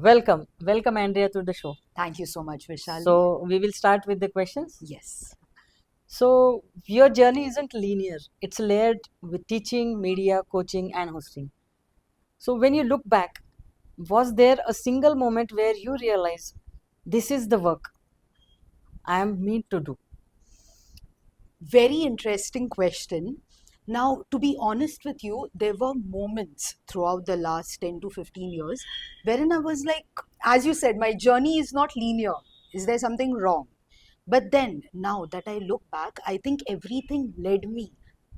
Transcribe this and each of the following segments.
Welcome, Andrea, to the show. Thank you so much, Vishal. So we will start with the questions. Yes. So your journey isn't linear; it's layered with teaching, media, coaching, and hosting. So when you look back, was there a single moment where you realize this is the work I am meant to do? Very interesting question. Now, to be honest with you, there were moments throughout the last 10 to 15 years wherein I was like, as you said, my journey is not linear. Is there something wrong? But then, now that I look back, I think everything led me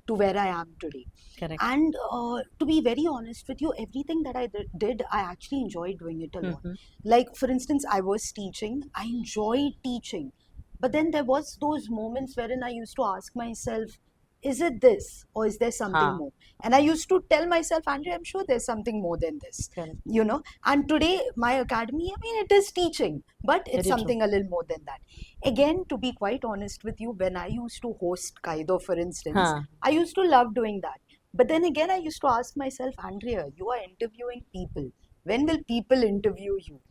to where I am today. Correct. And to be very honest with you, everything that I did, I actually enjoyed doing it a lot. Mhm. Like, for instance, I was teaching, I enjoyed teaching. But then there was those moments wherein I used to ask myself, is it this or is there something Ha, more? And I used to tell myself, Andrea, I'm sure there's something more than this, correct. And today, my academy, I mean, it is teaching, but it's Very true. something a little more than that. Again, to be quite honest with you, when I used to host Kaido, for instance, Ha, I used to love doing that. But then again, I used to ask myself, Andrea, you are interviewing people. When will people interview you?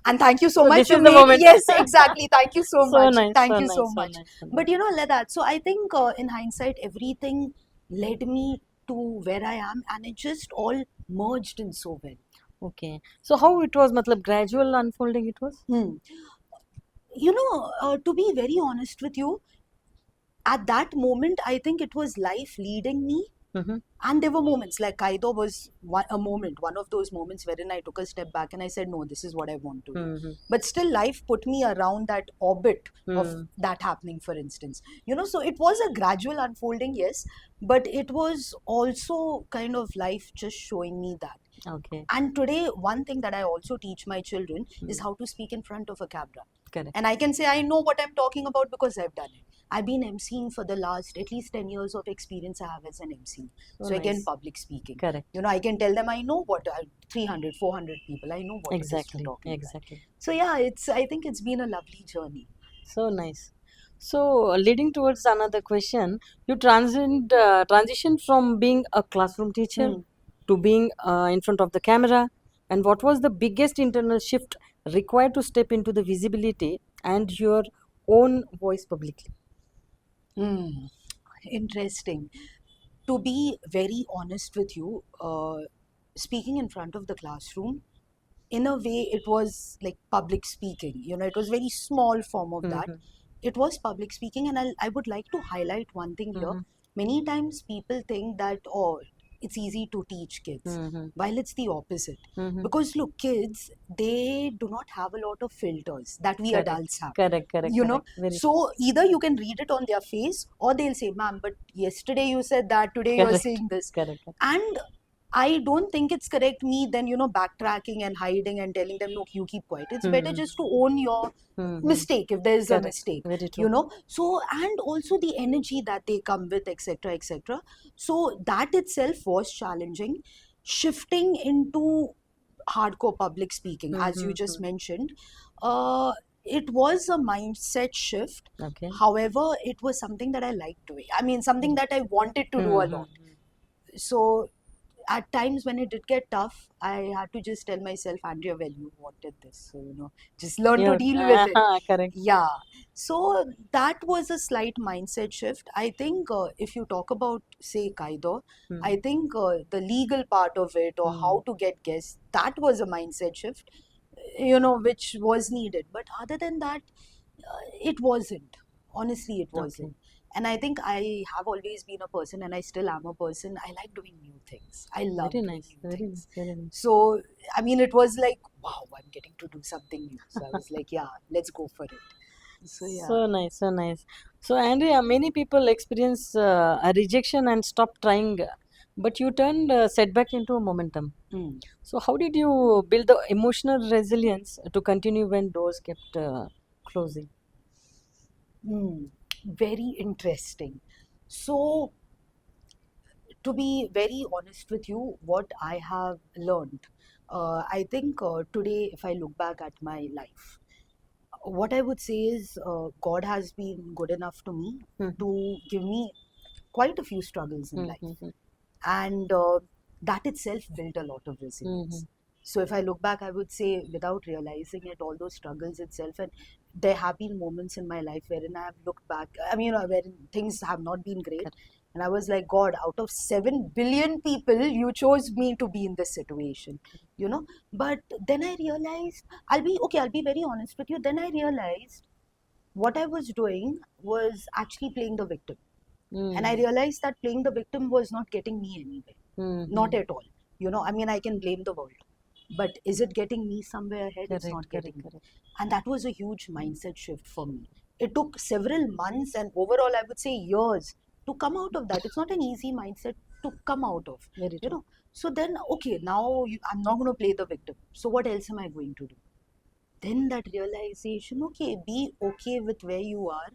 And thank you so So much. this You is the made, moment. yes, exactly. Thank you so So much. nice, Thank so you so nice, so much. nice, so nice. But like that. So I think in hindsight, everything led me to where I am, and it just all merged in so well. Okay. So how it was, matlab, gradual unfolding it was? Hmm. To be very honest with you, at that moment, I think it was life leading me. Mm-hmm. And there were moments like Kaido was one of those moments wherein I took a step back and I said, no, this is what I want to do. Mm-hmm. But still, life put me around that orbit of Mm. that happening, for instance. So it was a gradual unfolding, yes, but it was also kind of life just showing me that. Okay. And today, one thing that I also teach my children is Mm. how to speak in front of a camera. Correct. And I can say I know what I'm talking about because I've done it. I've been emceeing for the last at least 10 years of experience I have as an MC. So So again, nice. public speaking. Correct. I can tell them I know what 300, 400 people. I know what it is to Exactly. talk like that. Exactly. So yeah, I think it's been a lovely journey. So nice. So leading towards another question, you transition from being a classroom teacher Hmm. to being in front of the camera. And what was the biggest internal shift required to step into the visibility and your own voice publicly? Hmm. Interesting. To be very honest with you, speaking in front of the classroom, in a way, it was like public speaking. It was very small form of that. Mm-hmm. It was public speaking, and I would like to highlight one thing here. Mm-hmm. Many times people think that, oh, it's easy to teach kids, Mm-hmm. while it's the opposite. Mm-hmm. Because look, kids, they do not have a lot of filters that we Correct. adults have. Correct. Correct. You know, Correct. Very true. so either you can read it on their face, or they'll say, ma'am, but yesterday you said that, today you're Correct. saying this. Correct. And I don't think it's correct me then, backtracking and hiding and telling them, look, you keep quiet. It's better Mm-hmm. just to own your Mm-hmm. mistake if there's a Correct. mistake, Very true. So, and also the energy that they come with, etc., etc. So, that itself was challenging. Shifting into hardcore public speaking, as you just Mm-hmm. mentioned, uh, it was a mindset shift. Okay. However, it was something that I liked doing. I mean, something that I wanted to do a Mm-hmm. lot. So at times when it did get tough, I had to just tell myself, Andrea, well, you wanted this. So, just learn to Yeah. deal with it. Correct. Yeah. So that was a slight mindset shift. I think if you talk about, say, Kaido, I Mm. think the legal part of it or Mm. how to get guests, that was a mindset shift, which was needed. But other than that, it wasn't. Honestly, it Okay. wasn't. And I think I have always been a person, and I still am a person. I like doing new things. I love Very doing nice. new Very nice. things. Very nice. So, I mean, it was like, wow, I'm getting to do something new. So I was like, yeah, let's go for it. So, yeah. So nice. So nice. So Andrea, many people experience a rejection and stop trying, but you turned setback into a momentum. Hmm. So how did you build the emotional resilience to continue when doors kept closing? Hmm. Very interesting. So, to be very honest with you, what I have learned, I think today, if I look back at my life, what I would say is God has been good enough to me Mm-hmm. to give me quite a few struggles in life. Mm-hmm. And that itself built a lot of Mm-hmm. resilience. So if I look back, I would say without realizing it, all those struggles itself, and there have been moments in my life wherein I have looked back, I mean, wherein things have not been great. Correct. And I was like, God, out of 7 billion people, you chose me to be in this situation, you know. But then I realized, I'll be very honest with you. Then I realized what I was doing was actually playing the victim. And I Mm. realized that playing the victim was not getting me anywhere. Not Mm-hmm. at all. You know, I mean, I can blame the world. But is it getting me somewhere ahead? It's Correct, not correct, getting me. correct. And that was a huge mindset shift for me. It took several months and overall, I would say years to come out of that. It's not an easy mindset to come out of, Very you true. know. So then, okay, now I'm not going to play the victim. So what else am I going to do? Then that realization, okay, be okay with where you are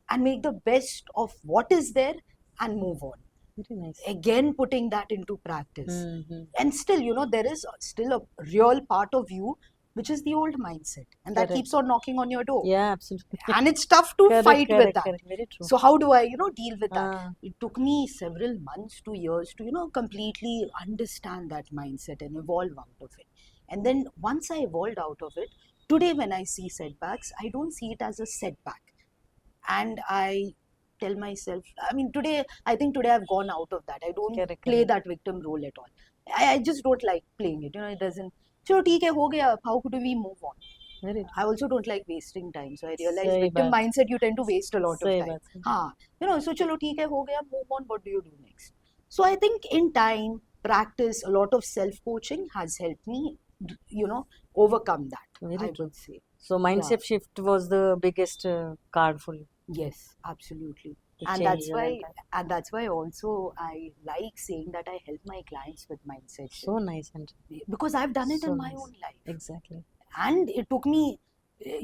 and make the best of what is there and move on. Very nice. Again, putting that into practice. Mm-hmm. And still, you know, there is still a real part of you which is the old mindset, and that Correct. keeps on knocking on your door. Yeah, absolutely. And it's tough to Correct, fight with correct, that. correct. Very true. So, how do I, you know, deal with that? Ah, It took me several months to years to, you know, completely understand that mindset and evolve out of it. And then once I evolved out of it, today when I see setbacks, I don't see it as a setback. And I tell myself, I mean, today, I think today I've gone out of that. I don't correct, play correct. that victim role at all. I just don't like playing it. You know, it doesn't. चलो ठीक है हो गया. How could we move on? Very I true. also don't like wasting time. So I realize सही victim बात. mindset you tend to waste a lot of सही time. बात. सही. हाँ, you know, so चलो ठीक है हो गया, move on. What do you do next? So I think in time, practice, a lot of self coaching has helped me, you know, overcome that. Very I true. would say. So Yeah. mindset shift was the biggest card for you Yes, absolutely. to And change that's your why, entire. also I like saying that I help my clients with mindset So shift nice and because I've done it so in my nice. own life. Exactly. And it took me,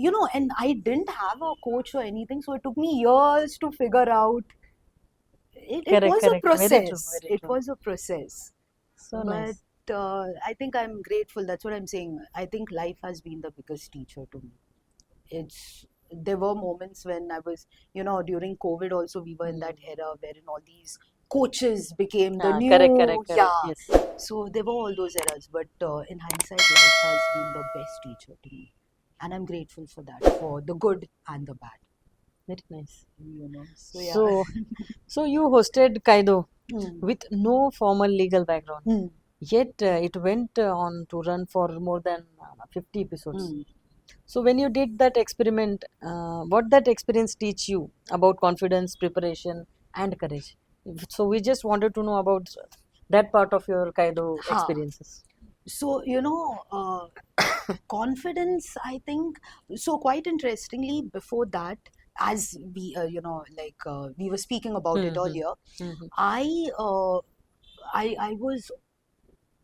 you know, and I didn't have a coach or anything, so it took me years to figure out. It Correct, was a correct. Very true. process. Very It true. was a process. So But nice. I think I'm grateful. That's what I'm saying. I think life has been the biggest teacher to me. It's There were moments when I was, you know, during COVID also we were in that era wherein all these coaches became the Correct, new, correct, correct. yeah. Yes. So there were all those eras, but in hindsight, life has been the best teacher to me, and I'm grateful for that, for the good and the bad, Very nice. you know. So yeah. So, so you hosted Kaido Hmm. with no formal legal background. Hmm. Yet it went on to run for more than 50 episodes. Hmm. So when you did that experiment, what that experience teach you about confidence, preparation, and courage? So we just wanted to know about that part of your Kaido Ha. experiences. So, you know, confidence, I think. So, quite interestingly, before that, as we, you know, like we were speaking about it Mm-hmm. earlier, Mm-hmm. I, uh, I was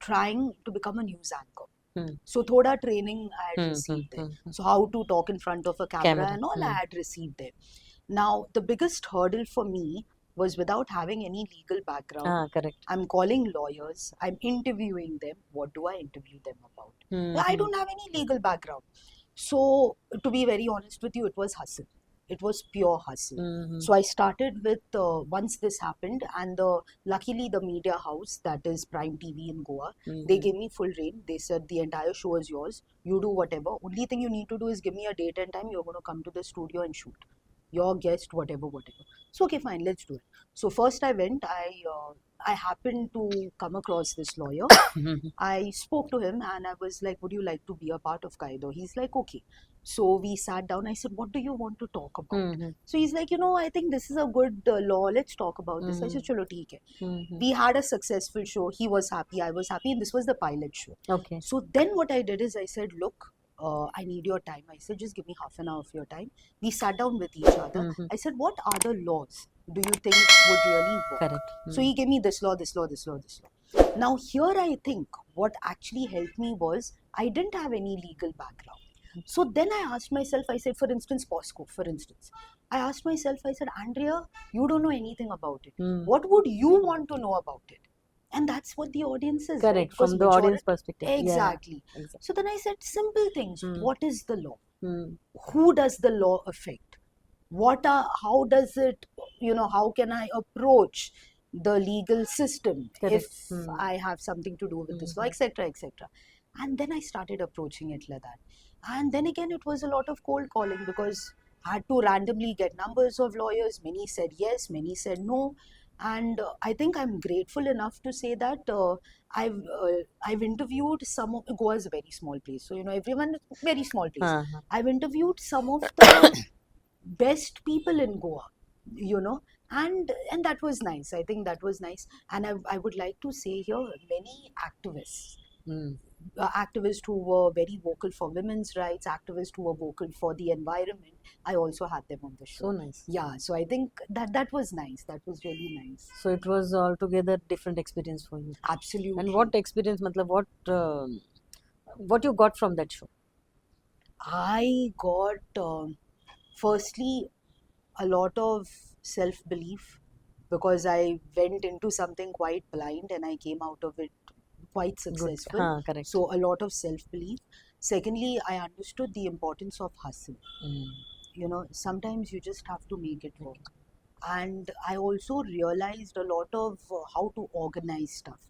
trying to become a news anchor. Mm-hmm. So, thoda training I had received there. Mm-hmm. So, how to talk in front of a camera Camera. and all I Mm. had received there. Now, the biggest hurdle for me was without having any legal background. Correct. I'm calling lawyers, I'm interviewing them. What do I interview them about? I Mm-hmm. don't have any legal background. So, to be very honest with you, it was hustle. It was pure hustle. Mm-hmm. So, I started with once this happened, and luckily, the media house that is Prime TV in Goa, they gave me full reign. They said the entire show is yours. You do whatever. Only thing you need to do is give me a date and time. You're going to come to the studio and shoot. Your guest, whatever, whatever. So okay, fine, let's do it. So first I went. I happened to come across this lawyer. Mm-hmm. I spoke to him and I was like, "Would you like to be a part of Kaido?" He's like, "Okay." So we sat down. I said, "What do you want to talk about?" Mm-hmm. So he's like, "You know, I think this is a good law. Let's talk about this." I said, "Chalo, theek hai." Mm-hmm. We had a successful show. He was happy. I was happy. And this was the pilot show. Okay. So then what I did is I said, "Look, I need your time." I said, "Just give me half an hour of your time." We sat down with each other. Mm-hmm. I said, "What other laws do you think would really work?" Correct. So he gave me this law, this law, this law, this law. Now, here I think what actually helped me was I didn't have any legal background. So then I asked myself, I said, for instance, POSCO, for instance. I asked myself, I said, "Andrea, you don't know anything about it. Mm. What would you want to know about it?" And that's what the audience is, right? Correct. Because From the audience majority, perspective. Yeah. exactly. Exactly. So then I said, simple things. Mm. What is the law? Mm. Who does the law affect? How does it, you know, how can I approach? the legal system, if Correct. Hmm. I have something to do with this law, Mhm. etc., etc. And then I started approaching it like that. And then again, it was a lot of cold calling because I had to randomly get numbers of lawyers. Many said yes, many said no. And I think I'm grateful enough to say that I've interviewed some of Goa is a very small place, so everyone very small place. Uh-huh. I've interviewed some of the best people in Goa, you know, and that was nice. I think that was nice, and I would like to say here many activists, Mm. activists who were very vocal for women's rights, activists who were vocal for the environment. I also had them on the So show. nice. Yeah, so I think that was nice. That was really nice. So it was altogether different experience for you. And Absolutely. what experience, matlab, what you got from that show? I got firstly a lot of self belief because I went into something quite blind and I came out of it quite Good. successful. Correct. So, a lot of self belief. Secondly, I understood the importance of hustle. Mm. Sometimes you just have to make it work. And I also realized a lot of how to organize stuff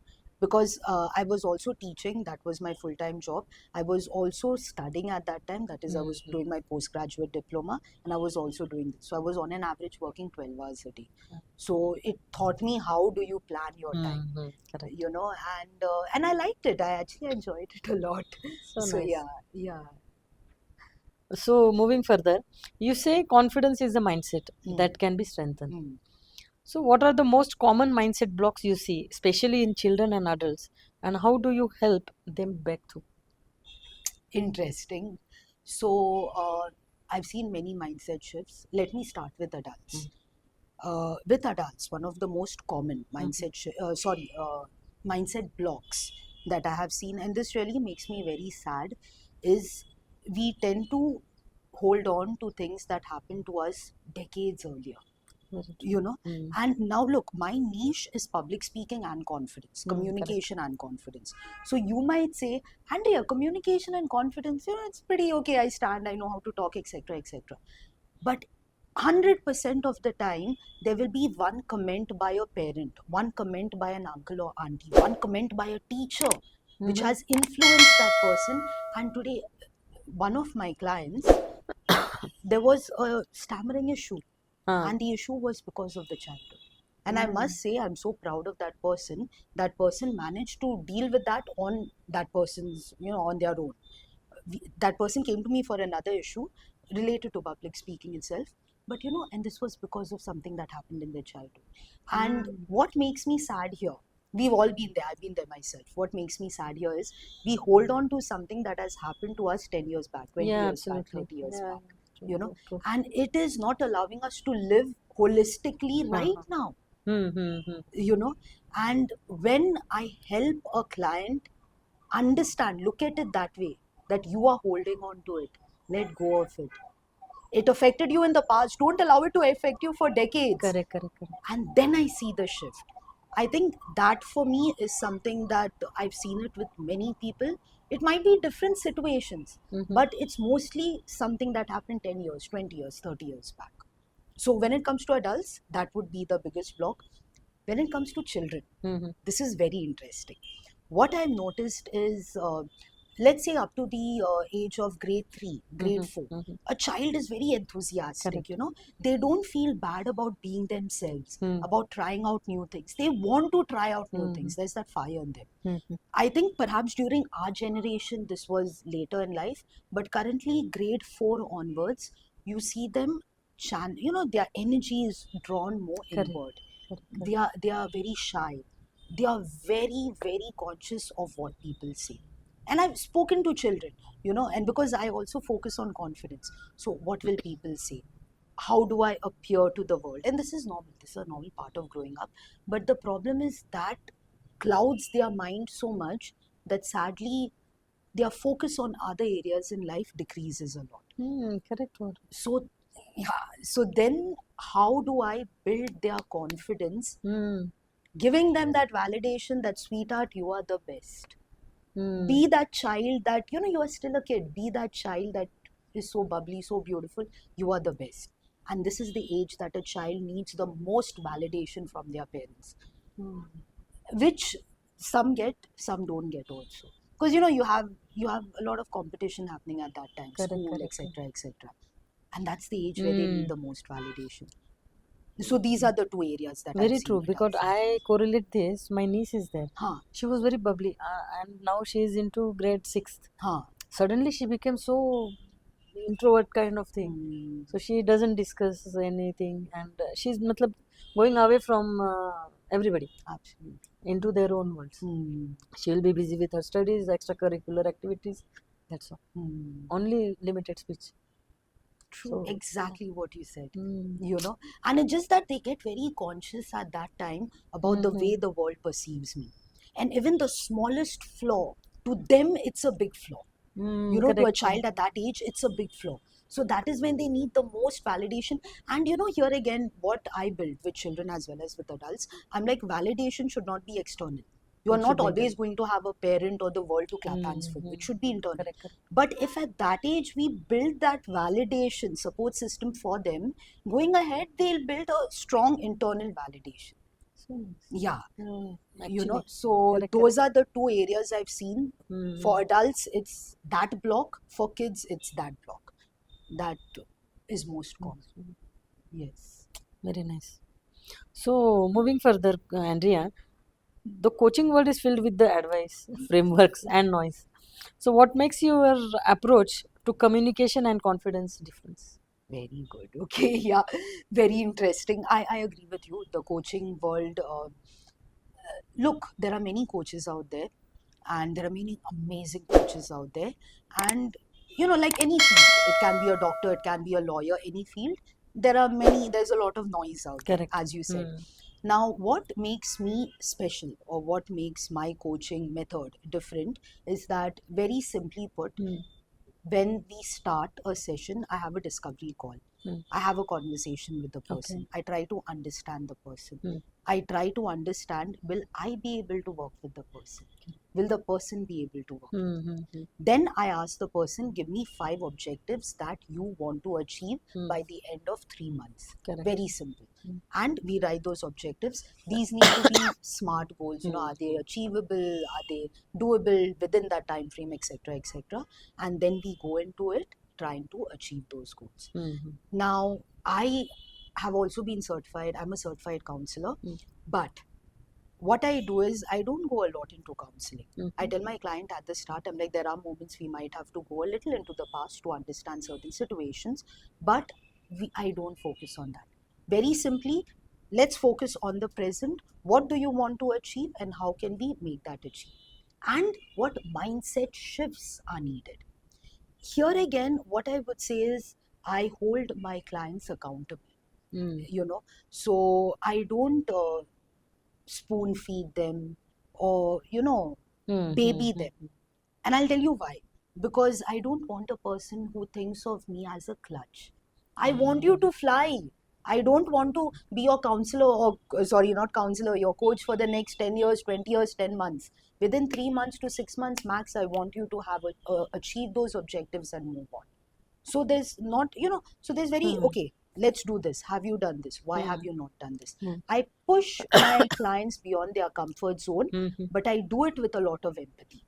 because I was also teaching. That was my full-time job. I was also studying at that time. That is, I was Mhm. doing my postgraduate diploma and I was also doing this. So I was on an average working 12 hours a day. So it taught me how do you plan your time, Mhm. Correct. and I liked it. I actually enjoyed it a lot. So So nice. yeah. So moving further, you say confidence is a mindset Mm, that can be strengthened. mm. So what are the most common mindset blocks you see, especially in children and adults, and how do you help them back through? Interesting. So, I've seen many mindset shifts. Let me start with adults. With adults, one of the most common Mhm. mindset blocks that I have seen, and this really makes me very sad, is we tend to hold on to things that happened to us decades earlier. Very true. you know Mm. and now look, my niche is public speaking and confidence, Correct. communication and confidence. So you might say, Andrea, communication and confidence, it's pretty okay, I stand, I know how to talk, etc., etc. But 100% of the time there will be one comment by a parent, one comment by an uncle or auntie, one comment by a teacher which Mhm. has influenced that person. And today, one of my clients, there was a stammering issue, Ah. and the issue was because of the childhood. And I Mm. must say, I'm so proud of that person. That person managed to deal with that on that person's, on their own. That person came to me for another issue related to public speaking itself. But and this was because of something that happened in their childhood. And Mm. what makes me sad here, we've all been there, I've been there myself. What makes me sad here is we hold on to something that has happened to us 10 years back, 20 Yeah, years back, absolutely. 30 years Yeah, back, true, you know, true, true. and it is not allowing us to live holistically right Uh-huh. now, Mm-hmm. you know. And when I help a client understand, look at it that way, that you are holding on to it, let go of it. It affected you in the past, don't allow it to affect you for decades. Correct, correct, correct. And then I see the shift. I think that for me is something that I've seen it with many people. It might be different situations, Mm-hmm. but it's mostly something that happened 10 years, 20 years, 30 years back. So when it comes to adults, that would be the biggest block. When it comes to children, Mm-hmm. this is very interesting. What I've noticed is, let's say up to the age of grade 3, grade Mm-hmm. 4, Mm-hmm. a child is very enthusiastic, Correct. They don't feel bad about being themselves, Mm-hmm. about trying out new things. They want to try out new Mm-hmm. things. There's that fire in them. Mm-hmm. I think perhaps during our generation, this was later in life, but currently, grade 4 onwards, you see them, their energy is drawn more Correct, inward. correct, They correct. are, they are very shy. They are very, very conscious of what people say. And I've spoken to children, and because I also focus on confidence. So, what will people say? How do I appear to the world? And this is normal. This is a normal part of growing up. But the problem is that clouds their mind so much that sadly their focus on other areas in life decreases a lot. Correct. What? So, yeah, so then how do I build their confidence, Mm. giving them that validation that, sweetheart, you are the best. Mm. Be that child that, you are still a kid. Be that child that is so bubbly, so beautiful. You are the best. And this is the age that a child needs the most validation from their parents, Mm. which some get, some don't get also. Because you have a lot of competition happening at that time, Correct, school, correct, correct. etc., etc. And that's the age where they need Mm. the most validation. So these are the two areas that I've Very seen true, it because as. I correlate this. My niece is there. Huh, She was very bubbly, and now she is into grade sixth. huh. Suddenly, she became so introvert kind of thing. Hmm, So she doesn't discuss anything, and she's matlab, going away from everybody absolutely. into their own worlds. Hmm, She will be busy with her studies, extracurricular activities. That's all. hmm. Only limited speech. True, So, exactly what you said. mm, And it's just that they get very conscious at that time about the mm-hmm. way the world perceives me. And even the smallest flaw, to them, it's a big flaw. To a Correct, child correct. at that age, it's a big flaw. So that is when they need the most validation. And here again, what I build with children as well as with adults, I'm like, validation should not be external. You are It should not be always internal. going to have a parent or the world to clap hands for you. Mm-hmm. It should be internal. Correct, correct. But if at that age we build that validation support system for them, going ahead, they'll build a strong internal validation. So nice. Yeah, Actually, so correct, correct. those are the two areas I've seen. For Mm-hmm. adults, it's that block. For kids, it's that block. That is most common. Yes. Very nice. So, moving further, Andrea, the coaching world is filled with the advice, frameworks, and noise. So, what makes your approach to communication and confidence difference? Very good. Okay. Yeah. Very interesting. I agree with you. The coaching world, look, there are many coaches out there, and there are many amazing coaches out there. And, like any field, it can be a doctor, it can be a lawyer, any field, there's a lot of noise out there, Correct. as you said. Now, what makes me special or what makes my coaching method different is that, very simply put, Mm. when we start a session, I have a discovery call. Mm. I have a conversation with the Okay. person. I try to understand the person. Mm. I try to understand, will I be able to work with the person? Will the person be able to work? Mm-hmm. Then I ask the person, give me 5 objectives that you want to achieve Mm. by the end of 3 months. Correct. Very simple. Mm. And we write those objectives. These need to be smart goals. Mm. Are they achievable? Are they doable within that time frame, etc., etc. And then we go into it trying to achieve those goals. Mm-hmm. Now, I have also been certified. I'm a certified counselor. Mm. But what I do is, I don't go a lot into counseling. I Mm-hmm. tell my client at the start, I'm like, there are moments we might have to go a little into the past to understand certain situations, but I don't focus on that. Very simply, let's focus on the present. What do you want to achieve, and how can we make that achieve? And what mindset shifts are needed? Here again, what I would say is, I hold my clients accountable. Mm. So I don't spoon feed them or baby them. Mm-hmm. And I'll tell you why. Because I don't want a person who thinks of me as a clutch. I want you to fly. I don't want to be your counselor, or sorry, not counselor, your coach for the next 10 years, 20 years, 10 months. Within 3 months to 6 months max, I want you to have achieved those objectives and move on. So there's not, so there's very, Mm. okay, let's do this. Have you done this? Why have Mm. you not done this? Mm. I push my clients beyond their comfort zone, Mm-hmm. but I do it with a lot of empathy.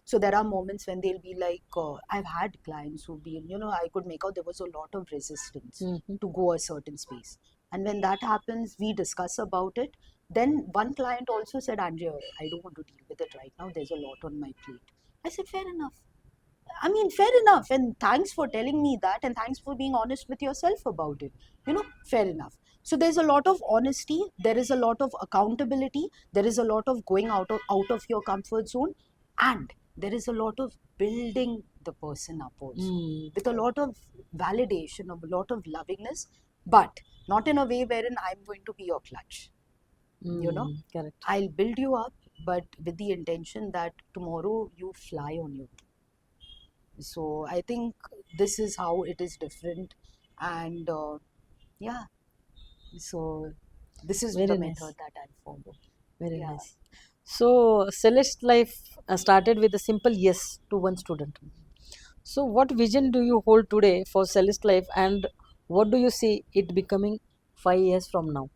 So there are moments when they'll be like, I've had clients who've been, I could make out there was a lot of resistance Mm-hmm. to go a certain space. And when that happens, we discuss about it. Then one client also said, Andrea, I don't want to deal with it right now. There's a lot on my plate. I said, fair enough. I mean, fair enough. And thanks for telling me that. And thanks for being honest with yourself about it. Fair enough. So there's a lot of honesty. There is a lot of accountability. There is a lot of going out of your comfort zone. And there is a lot of building the person up also. Mm. With a lot of validation, a lot of lovingness. But not in a way wherein I'm going to be your clutch. Correct. I'll build you up, but with the intention that tomorrow you fly on your own. So I think this is how it is different, and yeah. So this is Very the nice. method that I follow. Very Yeah. nice. So, Celeste Life started with a simple yes to one student. So, what vision do you hold today for Celeste Life, and what do you see it becoming 5 years from now?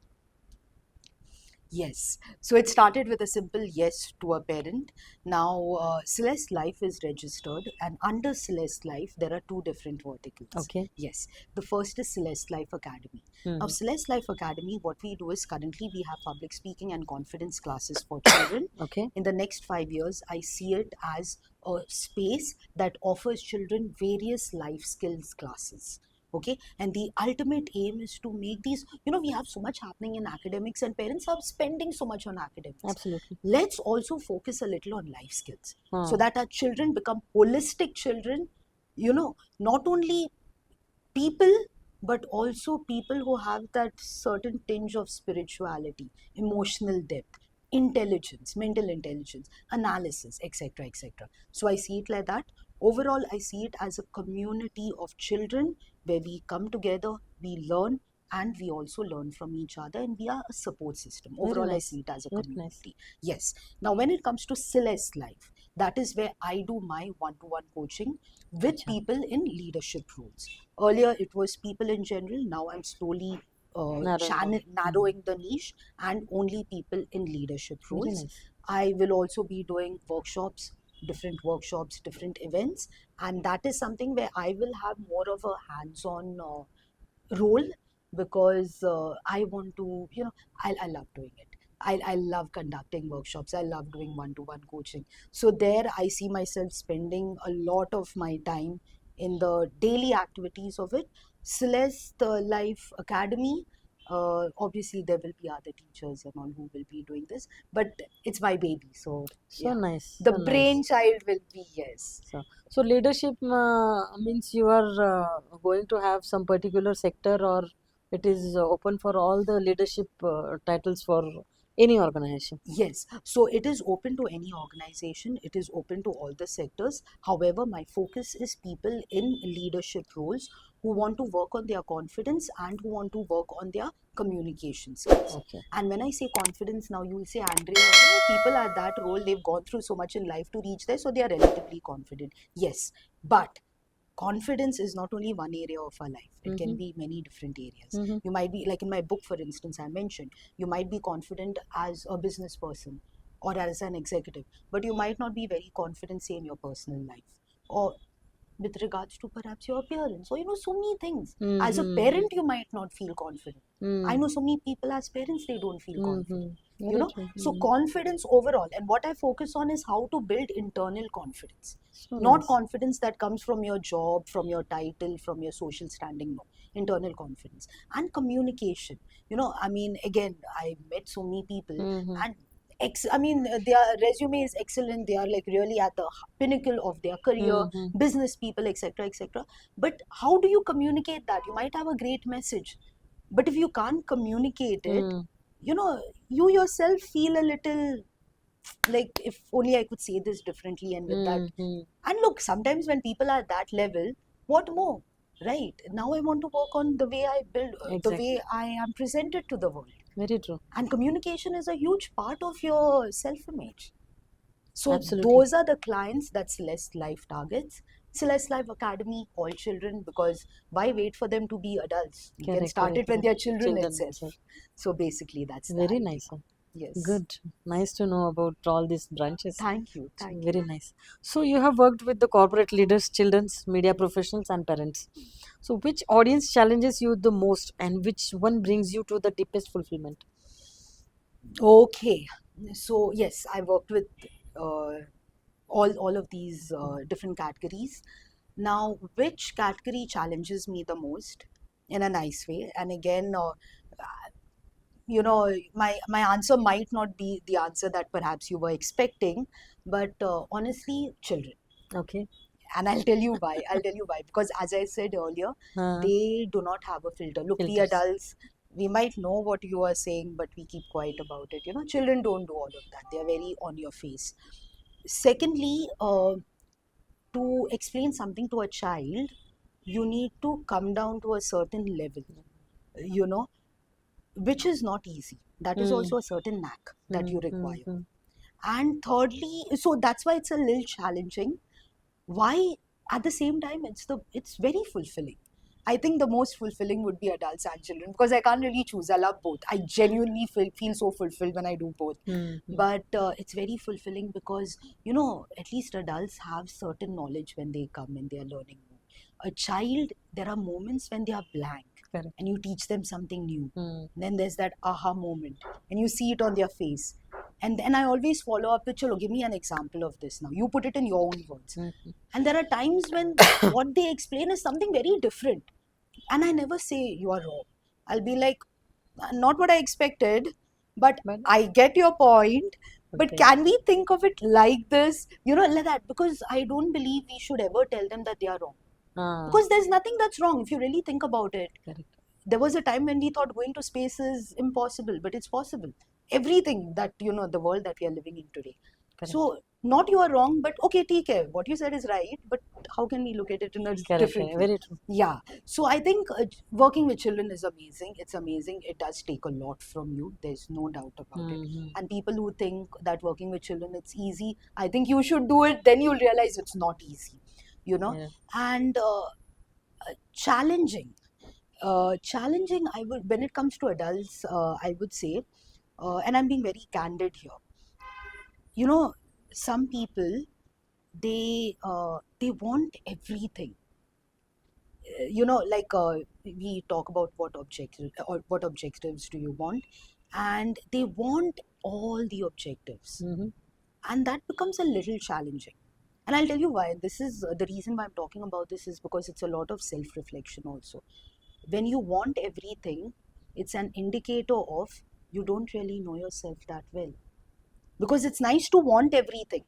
Yes. So it started with a simple yes to a parent. Now, Celeste Life is registered, and under Celeste Life, there are two different verticals. Okay. Yes. The first is Celeste Life Academy. Now, Hmm. Celeste Life Academy, what we do is currently we have public speaking and confidence classes for children. Okay. In the next 5 years, I see it as a space that offers children various life skills classes. Okay, and the ultimate aim is to make these, we have so much happening in academics and parents are spending so much on academics. Absolutely. Let's also focus a little on life skills so Huh. that our children become holistic children, not only people but also people who have that certain tinge of spirituality, emotional depth, intelligence, mental intelligence, analysis, etc., etc. So I see it like that. Overall, I see it as a community of children where we come together, we learn, and we also learn from each other, and we are a support system. Very Overall, I nice. see it as a Very nice. community. Yes. Now, when it comes to Celeste Life, that is where I do my one-to-one coaching with Acha. people in leadership roles. Earlier, it was people in general. Now, I'm slowly Narrowing down. narrowing the niche and only people in leadership Very roles. nice. I will also be doing workshops, different events, and that is something where I will have more of a hands-on role because I want to, I love doing it. I love conducting workshops. I love doing one-to-one coaching. So there I see myself spending a lot of my time in the daily activities of it. Celeste Life Academy, obviously there will be other teachers and all who will be doing this, but it's my baby. So So yeah, nice. the So nice. brainchild will be yes. So leadership means you are going to have some particular sector, or it is open for all the leadership titles for any organization. Yes, so it is open to any organization, it is open to all the sectors. However, my focus is people in leadership roles who want to work on their confidence and who want to work on their communication skills. Okay. And when I say confidence, now you will say, Andrea, oh, people at that role, they've gone through so much in life to reach there, so they are relatively confident. Yes, but confidence is not only one area of our life, it can be many different areas. You might be, like in my book, for instance, I mentioned, you might be confident as a business person or as an executive, but you might not be very confident, say, in your personal life or with regards to perhaps your appearance or so many things. As a parent, you might not feel confident. I know so many people as parents, they don't feel confident. Very true. So confidence overall, and what I focus on is how to build internal confidence, So not nice. confidence that comes from your job, from your title, from your social standing. No, internal confidence and communication. I mean, again, I met so many people, and their resume is excellent. They are like really at the pinnacle of their career, business people, etc., etc. But how do you communicate that? You might have a great message, but if you can't communicate it, you yourself feel a little like, if only I could say this differently. And with that, and look, sometimes when people are at that level, what more? Right now, I want to work on the way I build, the way I am presented to the world. Very true. And communication is a huge part of your self-image. So Absolutely. those are the clients that Celeste Life targets. Celeste Life Academy, all children, because why wait for them to be adults? You can start it when they are children itself. So basically, that's very the nice. Yes. Good. Nice to know about all these branches. Thank you. Thank Very you. nice. So you have worked with the corporate leaders, children's, media professionals, and parents. So which audience challenges you the most, and which one brings you to the deepest fulfillment? Okay. So yes, I worked with uh, all of these different categories. Now, which category challenges me the most in a nice way? And again, my answer might not be the answer that perhaps you were expecting, but honestly, children. Okay. And I'll tell you why. Because as I said earlier, they do not have a filter. Look, we Filters. adults, we might know what you are saying, but we keep quiet about it. Children don't do all of that. They're very on your face. Secondly, to explain something to a child, you need to come down to a certain level, you know, which is not easy. That is also a certain knack that you require. And thirdly, so that's why it's a little challenging. Why? At the same time, it's very fulfilling. I think the most fulfilling would be adults and children because I can't really choose. I love both. I genuinely feel so fulfilled when I do both. Mm-hmm. But it's very fulfilling because, at least adults have certain knowledge when they come and they are learning more. A child, there are moments when they are blank Correct. and you teach them something new. Mm. Then there's that aha moment and you see it on their face. And then I always follow up with, Chalo, give me an example of this now. You put it in your own words. Mm-hmm. And there are times when what they explain is something very different. And I never say you are wrong. I'll be like, not what I expected, but But I get your point. But okay. can we think of it like this? Like that. Because I don't believe we should ever tell them that they are wrong. Because there's nothing that's wrong if you really think about it. Correct. There was a time when we thought going to space is impossible, but it's possible. Everything that, the world that we are living in today. Correct. So, not you are wrong, but okay, take care. What you said is right, but how can we look at it in a Correct. different way? Very true. Yeah. So, I think working with children is amazing. It's amazing. It does take a lot from you. There's no doubt about it. Mm-hmm. And people who think that working with children it's easy, I think you should do it. Then you'll realize it's not easy. Yeah. And challenging. Challenging, I would, when it comes to adults, I would say, and I'm being very candid here. Some people they want everything. Like we talk about what objectives do you want, and they want all the objectives, Mm-hmm. and that becomes a little challenging. And I'll tell you why. This is the reason why I'm talking about this is because it's a lot of self-reflection also. When you want everything, it's an indicator of you don't really know yourself that well. Because it's nice to want everything,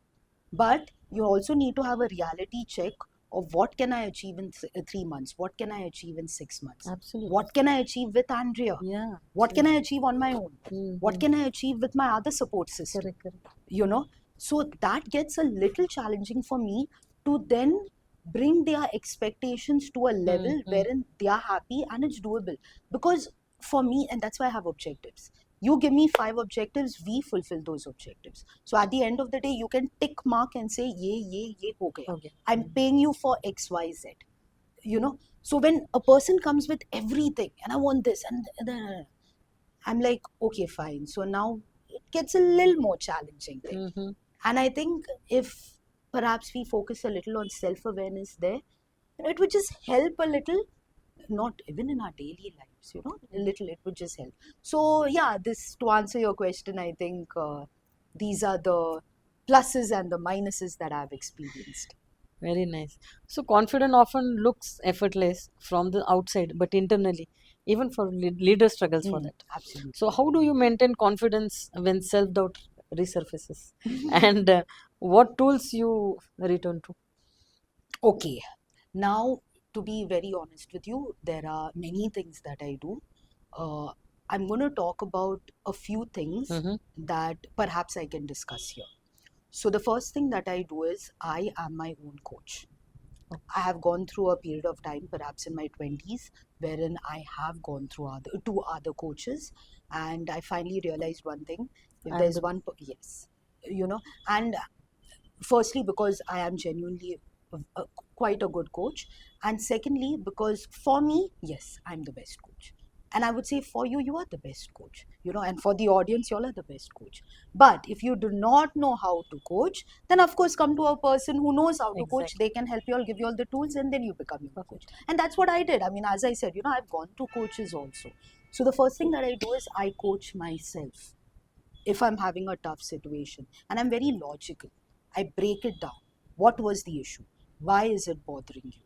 but you also need to have a reality check of what can I achieve in 3 months, what can I achieve in 6 months, Absolutely. what can I achieve with Andrea, Yeah. what can I achieve on my own, Mm-hmm. what can I achieve with my other support system. Correct. Correct. So that gets a little challenging for me to then bring their expectations to a level Mm-hmm. wherein they are happy and it's doable. Because for me, and that's why I have objectives. You give me 5 objectives, we fulfill those objectives. So at the end of the day, you can tick mark and say, ye ho gaya. Okay. I'm paying you for X, Y, Z. So when a person comes with everything, and I want this, and I'm like, okay, fine. So now it gets a little more challenging thing. Mm-hmm. And I think if perhaps we focus a little on self-awareness there, it would just help a little, not even in our daily lives, a little, it would just help. So yeah, to answer your question, I think these are the pluses and the minuses that I've experienced. Very nice. So confidence often looks effortless from the outside, but internally, even for leader struggles for that. Absolutely. So how do you maintain confidence when self-doubt resurfaces? And what tools you return to? Okay. Now, to be very honest with you, there are many things that I do. I'm going to talk about a few things Mm-hmm. that perhaps I can discuss here. So, the first thing that I do is I am my own coach. I have gone through a period of time, perhaps in my 20s, wherein I have gone through two other coaches, and I finally realized one thing: if And there's yes, and firstly because I am genuinely quite a good coach, and secondly because for me, yes, I'm the best coach. And I would say for you, you are the best coach, and for the audience, you all are the best coach. But if you do not know how to coach, then of course come to a person who knows how to coach. Exactly. They can help you all, give you all the tools, and then you become your coach. And that's what I did. I mean, as I said, I've gone to coaches also. So the first thing that I do is I coach myself if I'm having a tough situation. And I'm very logical. I break it down. What was the issue? Why is it bothering you?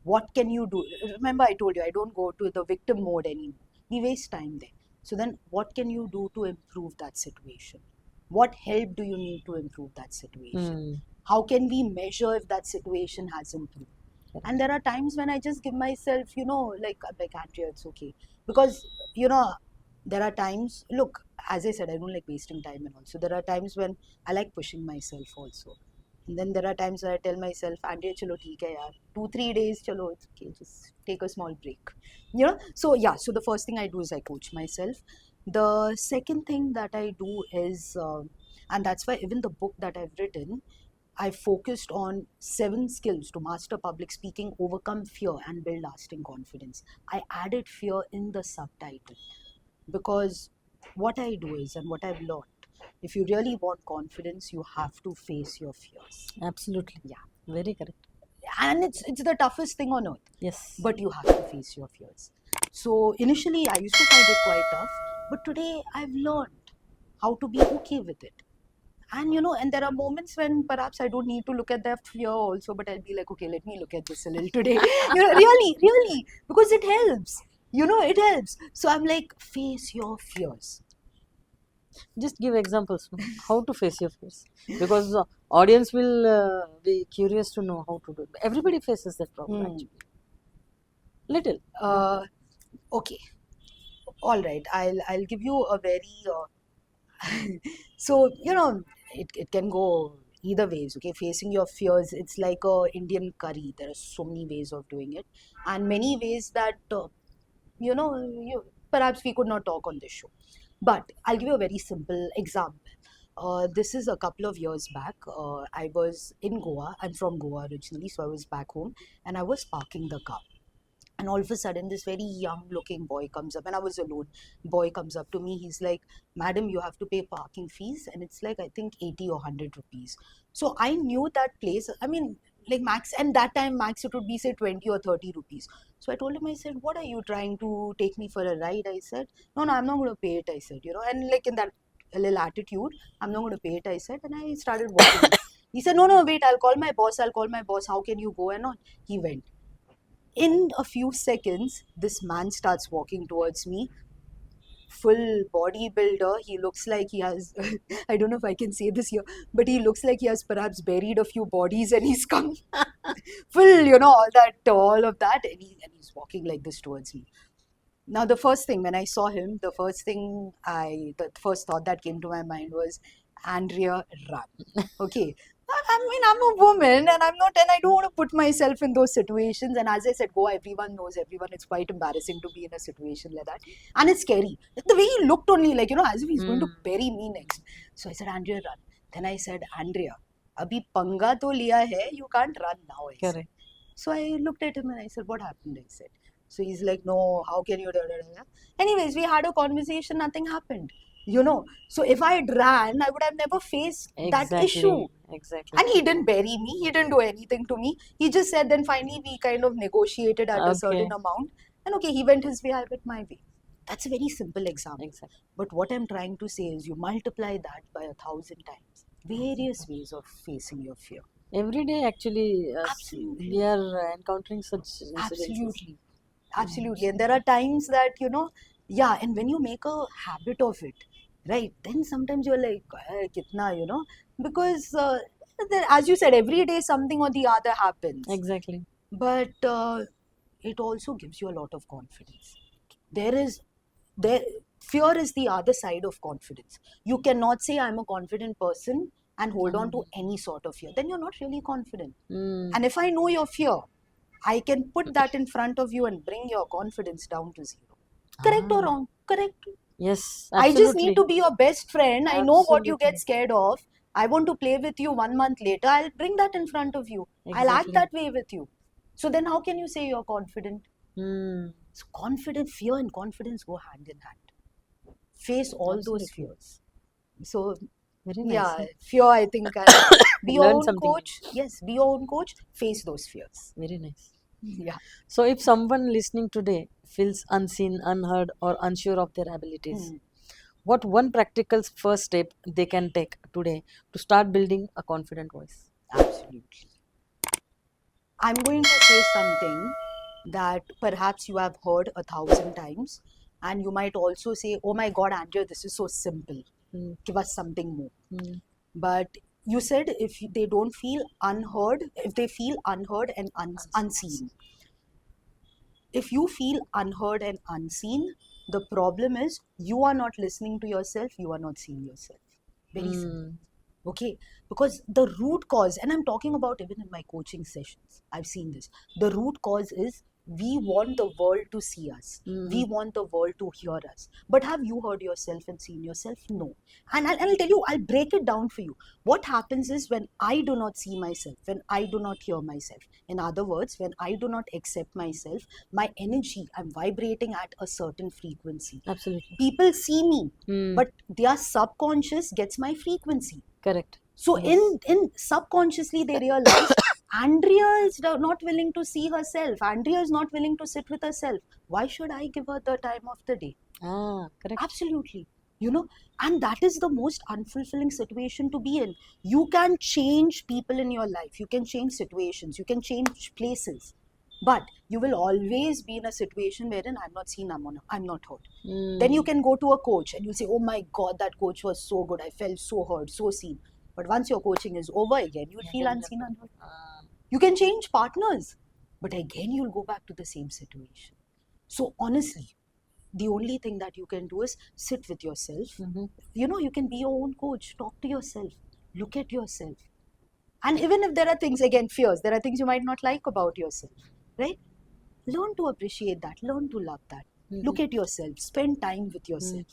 What can you do? Remember, I told you I don't go to the victim mode anymore. We waste time there. So then, what can you do to improve that situation? What help do you need to improve that situation? Mm. How can we measure if that situation has improved? Correct. And there are times when I just give myself, like Andrea, it's okay. Because, there are times, look, as I said, I don't like wasting time and all. So there are times when I like pushing myself also. And then there are times where I tell myself, Andrea, chalo, theek hai yaar. 2-3 days, chalo, it's okay, just take a small break. So yeah, so the first thing I do is I coach myself. The second thing that I do is, and that's why even the book that I've written, I focused on 7 skills to master public speaking, overcome fear, and build lasting confidence. I added fear in the subtitle because what I do is, and what I've learned, if you really want confidence, you have to face your fears. Absolutely. Yeah. Very correct. And it's the toughest thing on earth, Yes. but you have to face your fears. So initially, I used to find it quite tough, but today I've learned how to be okay with it. And and there are moments when perhaps I don't need to look at that fear also, but I'll be like, okay, let me look at this a little today. Really, because it helps. It helps. So I'm like, face your fears. Just give examples, no? How to face your fears, because audience will be curious to know how to do it. Everybody faces that problem actually. Little. Uh, okay, all right. I'll give you a very so it can go either ways. Okay, facing your fears, it's like a Indian curry. There are so many ways of doing it, and many ways that perhaps we could not talk on this show. But I'll give you a very simple example. This is a couple of years back. I was in Goa. I'm from Goa originally, so I was back home, and I was parking the car. And all of a sudden, this very young looking boy comes up, and I was alone. Boy comes up to me. He's like, "Madam, you have to pay parking fees," and it's like, I think 80 or 100 rupees. So I knew that place. I mean, like max, and that time max it would be say 20 or 30 rupees. So I told him, I said, "What are you trying to take me for a ride?" I said, "No, no, I'm not going to pay it." I said, and like in that a little attitude, "I'm not going to pay it." I said, and I started walking. He said, "No, no, wait, I'll call my boss. I'll call my boss. How can you go?" And on. He went. In a few seconds, this man starts walking towards me, full bodybuilder. He looks like he has, I don't know if I can say this here, but he looks like he has perhaps buried a few bodies and he's come full, all of that, and he's walking like this towards me. Now, the first thing when I saw him, the first thought that came to my mind was, Andrea, run. Okay. I mean, I'm a woman and I don't want to put myself in those situations. And as I said, go, everyone knows everyone. It's quite embarrassing to be in a situation like that. And it's scary. The way he looked on me, like, as if he's going to bury me next. So I said, Andrea, run. Then I said, Andrea, abhi panga to liya hai, you can't run now. I said. Correct. So I looked at him and I said, what happened? I said. So he's like, no, how can you? Anyways, we had a conversation, nothing happened. So if I had ran, I would have never faced that issue. Exactly. And he didn't bury me, he didn't do anything to me. He just said, then finally we kind of negotiated at a certain amount. And okay, he went his way, I went my way. That's a very simple example. Exactly. But what I'm trying to say is you multiply that by 1,000 times. Various ways of facing your fear. Every day, actually, Absolutely. we are encountering such incidences. Absolutely. And there are times that, and when you make a habit of it, right, then sometimes you're like, kitna, because as you said, every day something or the other happens. Exactly. But it also gives you a lot of confidence. Fear is the other side of confidence. You cannot say I'm a confident person and hold on to any sort of fear. Then you're not really confident. And if I know your fear, I can put that in front of you and bring your confidence down to zero. Correct or wrong? Correct. Yes, I just need to be your best friend. I know what you get Absolutely. scared of. I want to play with you 1 month later. I'll bring that in front of you. I'll act Exactly. that way with you. So then how can you say you're confident? Hmm. So fear and confidence go hand in hand. Face all those Absolutely. fears. So Very nice. yeah, fear, I think, be your Learn own something. coach. Yes, be your own coach. Face those fears. Very nice. Yeah. So, if someone listening today feels unseen, unheard, or unsure of their abilities, what one practical first step they can take today to start building a confident voice? Absolutely. I'm going to say something that perhaps you have heard 1,000 times, and you might also say, oh my God, Andrea, this is so simple. Give us something more. But you said if they don't feel unheard, if they feel unheard and unseen. If you feel unheard and unseen, the problem is you are not listening to yourself, you are not seeing yourself. Very simple. Okay, because the root cause, and I'm talking about even in my coaching sessions, I've seen this. The root cause is we want the world to see us. We want the world to hear us. But have you heard yourself and seen yourself? No. And I'll tell you, I'll break it down for you. What happens is when I do not see myself, when I do not hear myself, in other words, when I do not accept myself, my energy, I'm vibrating at a certain frequency. Absolutely. People see me, Mm. but their subconscious gets my frequency. Correct. So Yes. in subconsciously they realize Andrea is not willing to see herself. Andrea is not willing to sit with herself. Why should I give her the time of the day? Correct. Absolutely. You know, and that is the most unfulfilling situation to be in. You can change people in your life, you can change situations, you can change places, but you will always be in a situation wherein I'm not seen, I'm not heard. Then you can go to a coach and you'll say, oh my God, that coach was so good. I felt so heard, so seen. But once your coaching is over again, you'll feel unseen, unheard. You can change partners, but again, you'll go back to the same situation. So honestly, the only thing that you can do is sit with yourself. You know, you can be your own coach. Talk to yourself. Look at yourself. And even if there are things, again, fears, there are things you might not like about yourself, right? Learn to appreciate that. Learn to love that. Look at yourself. Spend time with yourself.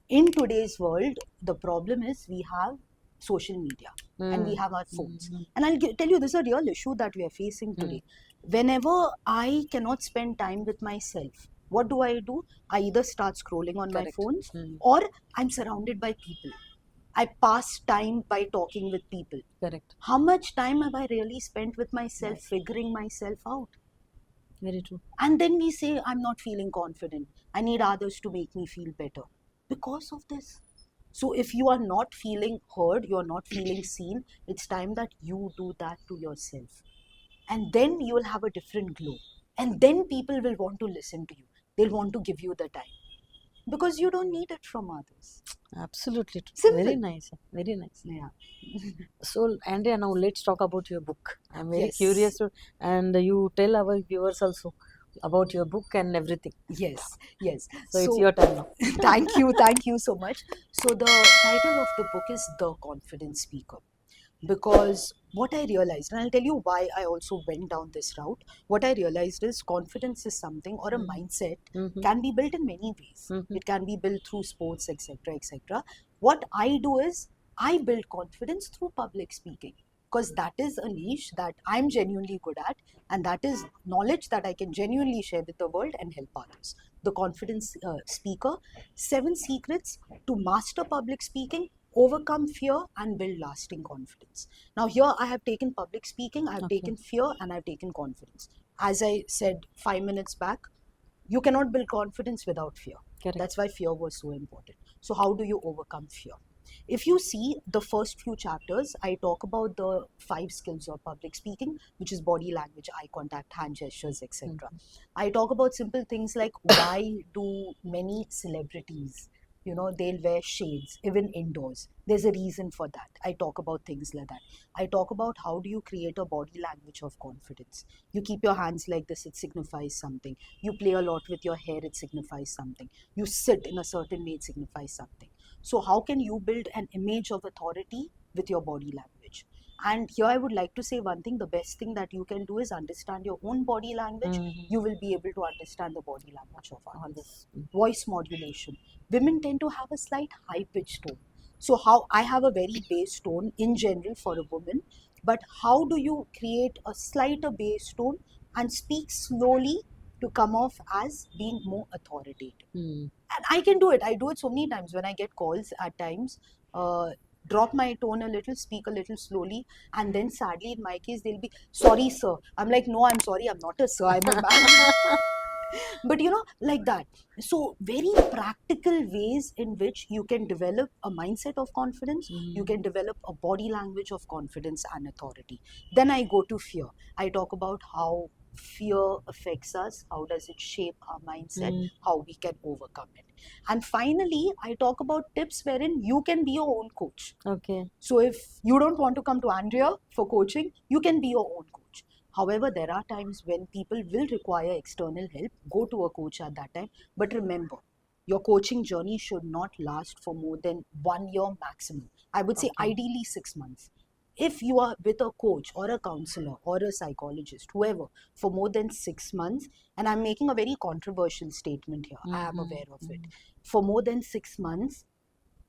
In today's world, the problem is we have social media and we have our phones. And I'll tell you, this is a real issue that we are facing today. Whenever I cannot spend time with myself, what do? I either start scrolling on my Correct. phones or I'm surrounded by people. I pass time by talking with people. Correct. How much time have I really spent with myself, figuring myself out? Very true. And then we say, I'm not feeling confident. I need others to make me feel better because of this. So if you are not feeling heard, you're not feeling seen, it's time that you do that to yourself. And then you will have a different glow. And then people will want to listen to you. They'll want to give you the time. Because you don't need it from others. Absolutely true. Simple. Very nice. Very nice. Yeah. So, Andrea, now let's talk about your book. I'm very Yes. curious, and you tell our viewers also about your book and everything. Yes, yes. So, it's your time now. Thank you so much. So the title of the book is The Confident Speaker. Because what I realized, and I'll tell you why I also went down this route, what I realized is confidence is something, or a mindset can be built in many ways. It can be built through sports, etc., etc. What I do is I build confidence through public speaking, because that is a niche that I'm genuinely good at, and that is knowledge that I can genuinely share with the world and help others. The Confidence Speaker, 7 secrets to master public speaking, overcome fear, and build lasting confidence. Now, here I have taken public speaking, I have taken fear, and I've taken confidence. As I said 5 minutes back, you cannot build confidence without fear. Correct. That's why fear was so important. So, how do you overcome fear? If you see the first few chapters, I talk about the 5 skills of public speaking, which is body language, eye contact, hand gestures, etc. I talk about simple things like why do many celebrities, you know, they'll wear shades even indoors. There's a reason for that. I talk about things like that. I talk about how do you create a body language of confidence. You keep your hands like this, it signifies something. You play a lot with your hair, it signifies something. You sit in a certain way, it signifies something. So how can you build an image of authority with your body language? And here I would like to say one thing, the best thing that you can do is understand your own body language. You will be able to understand the body language of others. Voice modulation. Women tend to have a slight high pitched tone. So how I have a very bass tone in general for a woman, but how do you create a slighter bass tone and speak slowly to come off as being more authoritative? And I can do it. I do it so many times when I get calls at times. Drop my tone a little, speak a little slowly, and then sadly in my case they'll be, sorry sir. I'm like, no, I'm sorry, I'm not a sir, I'm a man. But you know, like that. So very practical ways in which you can develop a mindset of confidence, you can develop a body language of confidence and authority. Then I go to fear. I talk about how fear affects us, how does it shape our mindset, how we can overcome it. And finally, I talk about tips wherein you can be your own coach. Okay. So if you don't want to come to Andrea for coaching, you can be your own coach. However, there are times when people will require external help. Go to a coach at that time. But remember, your coaching journey should not last for more than 1 year maximum. I would say ideally 6 months. if you are with a coach or a counselor or a psychologist, whoever, for more than 6 months, and I'm making a very controversial statement here, I am aware of it, for more than 6 months,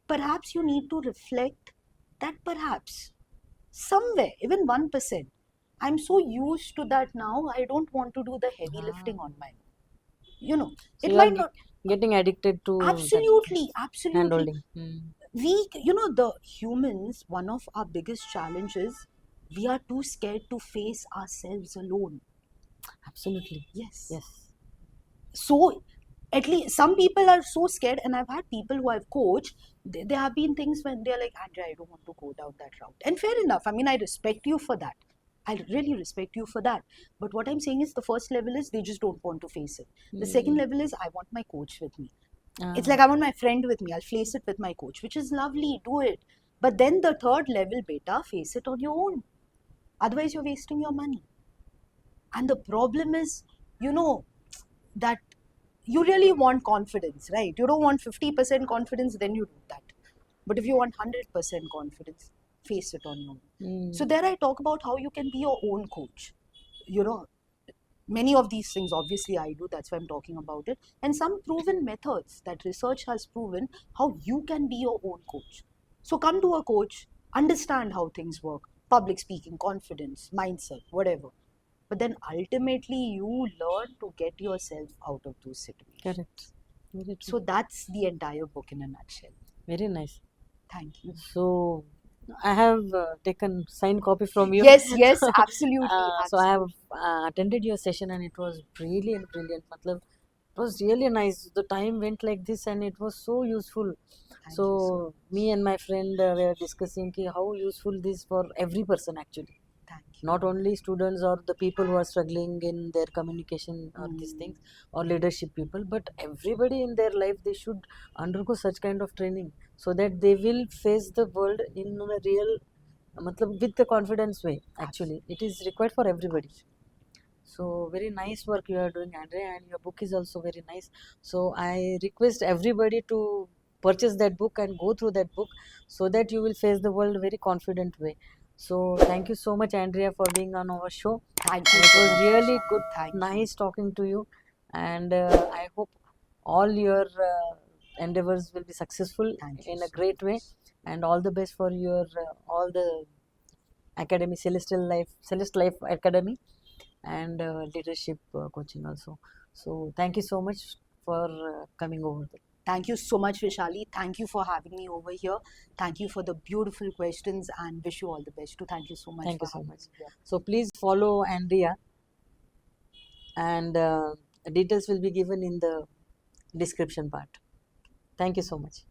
perhaps you need to reflect that perhaps somewhere, even 1%, I'm so used to that now, I don't want to do the heavy lifting on my own. You know, So it you are might not. getting addicted to that Absolutely, absolutely. hand-holding. The humans, one of our biggest challenges, we are too scared to face ourselves alone. Absolutely. Yes. Yes. So, at least some people are so scared, and I've had people who I've coached, there have been things when they're like, Andrea, I don't want to go down that route. And fair enough. I mean, I respect you for that. I really respect you for that. But what I'm saying is the first level is they just don't want to face it. The second level is I want my coach with me. It's like I want my friend with me. I'll face it with my coach, which is lovely. Do it. But then the third level, beta, face it on your own. Otherwise, you're wasting your money. And the problem is, that you really want confidence, right? You don't want 50% confidence, then you do that. But if you want 100% confidence, face it on your own. So there I talk about how you can be your own coach. Many of these things, obviously, I do. That's why I'm talking about it. And some proven methods that research has proven how you can be your own coach. So come to a coach, understand how things work, public speaking, confidence, mindset, whatever. But then ultimately, you learn to get yourself out of those situations. Correct. Very true. So that's the entire book in a nutshell. Very nice. Thank you. So I have taken signed copy from you. Yes, absolutely. So I have attended your session and it was brilliant. Matlab, it was really nice. The time went like this and it was so useful. Thank you So me and my friend were discussing how useful this for every person actually. Thank you. Not only students or the people who are struggling in their communication or these things or leadership people, but everybody in their life they should undergo such kind of training so that they will face the world in a real matlab, with the confidence way. Actually, it is required for everybody. So very nice work you are doing, Andrea, and your book is also very nice. So I request everybody to purchase that book and go through that book so that you will face the world very confident way. So thank you so much, Andrea, for being on our show. Thank you. It so was much, really Vishal. good, Thank you. nice talking to you, and I hope all your endeavors will be successful Thank you in a so great way, and all the best for your all the academy, Celeste Life Academy, and leadership coaching also. So thank you so much for coming over there. Thank you so much, Vishali. Thank you for having me over here. Thank you for the beautiful questions and wish you all the best too. Thank you so much. Thank for you so having much. me here. So please follow Andrea, and details will be given in the description part. Thank you so much.